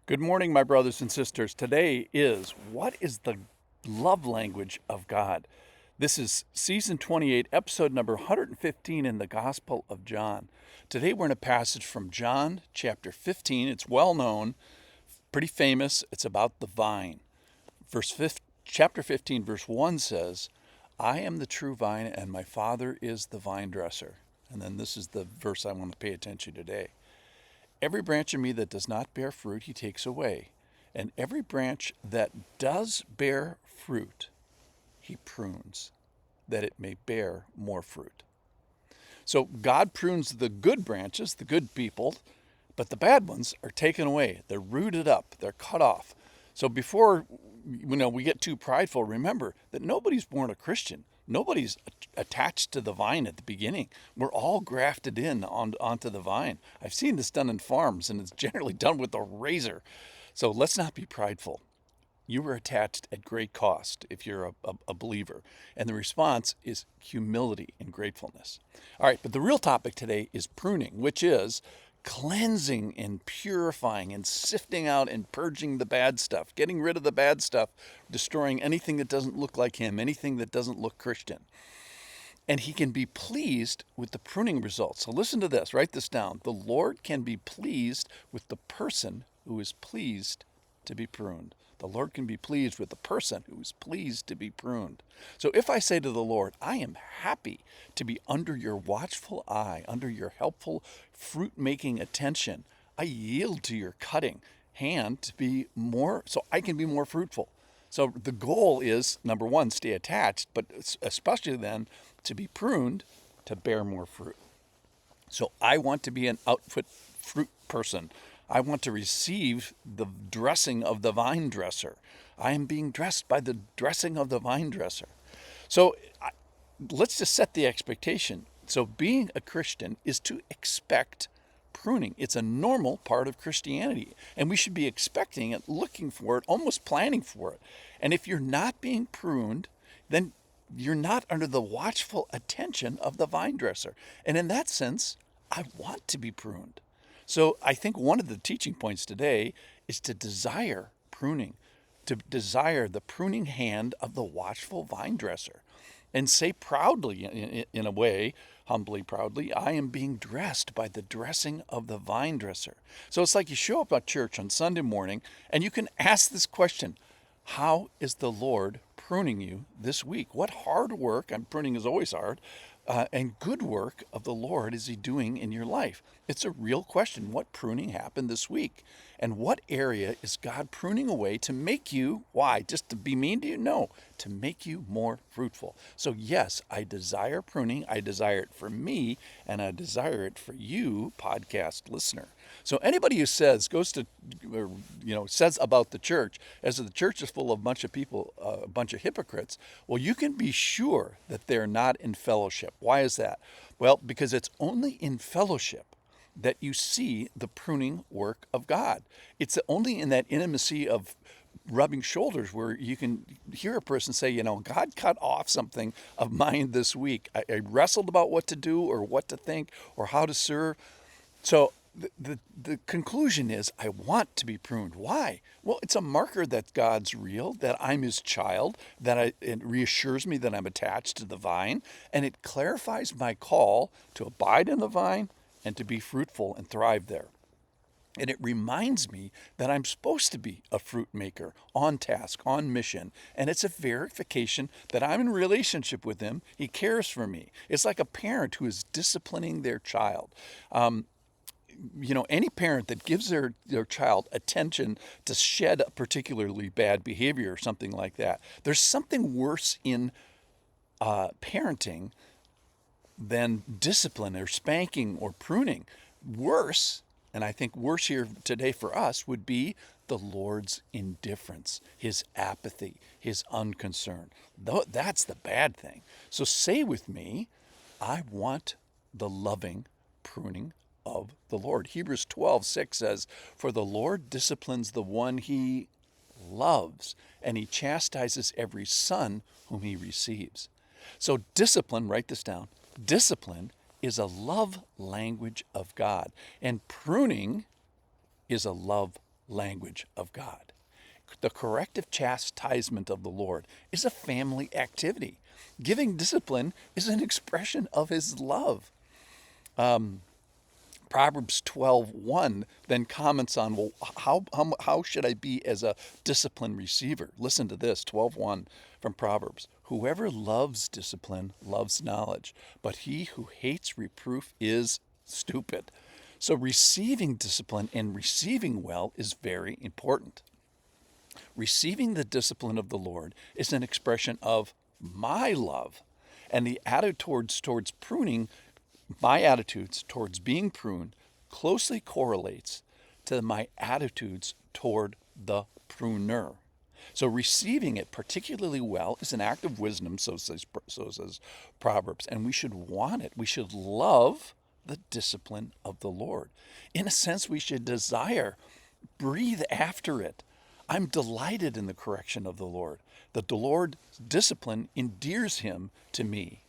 Good morning, my brothers and sisters. Today is what is the love language of God? This is season 28, episode number 115 in the Gospel of John. Today we're in a passage from John chapter 15. It's well known, pretty famous. It's about the vine. Chapter 15, verse 1 says, I am the true vine and my Father is the vine dresser. And then this is the verse I want to pay attention to today. Every branch in me that does not bear fruit, he takes away. And every branch that does bear fruit, he prunes, that it may bear more fruit. So God prunes the good branches, the good people, but the bad ones are taken away. They're rooted up. They're cut off. So before we get too prideful, remember that nobody's born a Christian. Nobody's attached to the vine at the beginning. We're all grafted in onto the vine. I've seen this done in farms, and it's generally done with a razor. So let's not be prideful. You were attached at great cost if you're a believer. And the response is humility and gratefulness. All right, but the real topic today is pruning, which is cleansing and purifying and sifting out and purging the bad stuff, getting rid of the bad stuff, destroying anything that doesn't look like him, anything that doesn't look Christian. And he can be pleased with the pruning results. So listen to this, write this down. The Lord can be pleased with the person who is pleased to be pruned. The Lord can be pleased with the person who is pleased to be pruned. So if I say to the Lord, I am happy to be under your watchful eye, under your helpful fruit-making attention, I yield to your cutting hand to be more, so I can be more fruitful. So the goal is, number one, stay attached, but especially then to be pruned to bear more fruit. So I want to be an output fruit person. I want to receive the dressing of the vine dresser. I am being dressed by the dressing of the vine dresser. So let's just set the expectation. So being a Christian is to expect pruning. It's a normal part of Christianity, and we should be expecting it, looking for it, almost planning for it. And if you're not being pruned, then you're not under the watchful attention of the vine dresser. And in that sense, I want to be pruned. So I think one of the teaching points today is to desire pruning, to desire the pruning hand of the watchful vine dresser, and say proudly, in a way, humbly, proudly, I am being dressed by the dressing of the vine dresser. So it's like you show up at church on Sunday morning and you can ask this question, how is the Lord pruning you this week? What hard work, and pruning is always hard, and good work of the Lord is he doing in your life? It's a real question. What pruning happened this week? And what area is God pruning away to make you, why? Just to be mean to you? No, to make you more fruitful. So yes, I desire pruning. I desire it for me, and I desire it for you, podcast listener. So anybody who says, says about the church, as if the church is full of a bunch of people, a bunch of hypocrites, well, you can be sure that they're not in fellowship. Why is that? Well, because it's only in fellowship that you see the pruning work of God. It's only in that intimacy of rubbing shoulders where you can hear a person say, God cut off something of mine this week. I wrestled about what to do or what to think or how to serve. So the conclusion is I want to be pruned. Why? Well, it's a marker that God's real, that I'm his child, that it reassures me that I'm attached to the vine, and it clarifies my call to abide in the vine and to be fruitful and thrive there. And it reminds me that I'm supposed to be a fruit maker, on task, on mission. And it's a verification that I'm in relationship with him. He cares for me. It's like a parent who is disciplining their child. Any parent that gives their child attention to shed a particularly bad behavior or something like that, there's something worse in parenting than discipline or spanking or pruning. Worse, and I think worse here today for us, would be the Lord's indifference, his apathy, his unconcern. That's the bad thing. So say with me, I want the loving pruning of the Lord. Hebrews 12:6 says, for the Lord disciplines the one he loves, and he chastises every son whom he receives. So discipline, write this down, discipline is a love language of God, and pruning is a love language of God. The corrective chastisement of the Lord is a family activity. Giving discipline is an expression of his love. Proverbs 12:1 then comments on, well, how should I be as a discipline receiver? Listen to this, 12:1 from Proverbs. Whoever loves discipline loves knowledge, but he who hates reproof is stupid. So receiving discipline and receiving well is very important. Receiving the discipline of the Lord is an expression of my love, and the attitude towards pruning, my attitudes towards being pruned, closely correlates to my attitudes toward the pruner. So receiving it particularly well is an act of wisdom, so says Proverbs, and we should want it. We should love the discipline of the Lord. In a sense, we should desire, breathe after it. I'm delighted in the correction of the Lord. That the Lord's discipline endears him to me.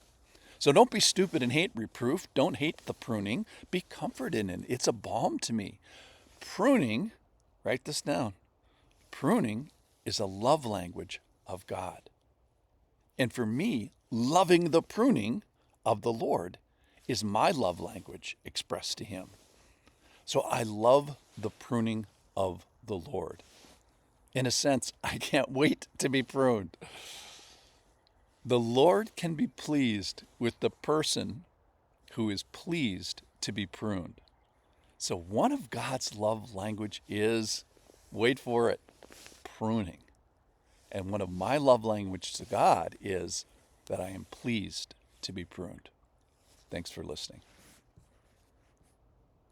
So don't be stupid and hate reproof. Don't hate the pruning. Be comforted in it. It's a balm to me. Pruning, write this down. Pruning is a love language of God. And for me, loving the pruning of the Lord is my love language expressed to him. So I love the pruning of the Lord. In a sense, I can't wait to be pruned. The Lord can be pleased with the person who is pleased to be pruned. So one of God's love language is, wait for it, pruning. And one of my love language to God is that I am pleased to be pruned. Thanks for listening.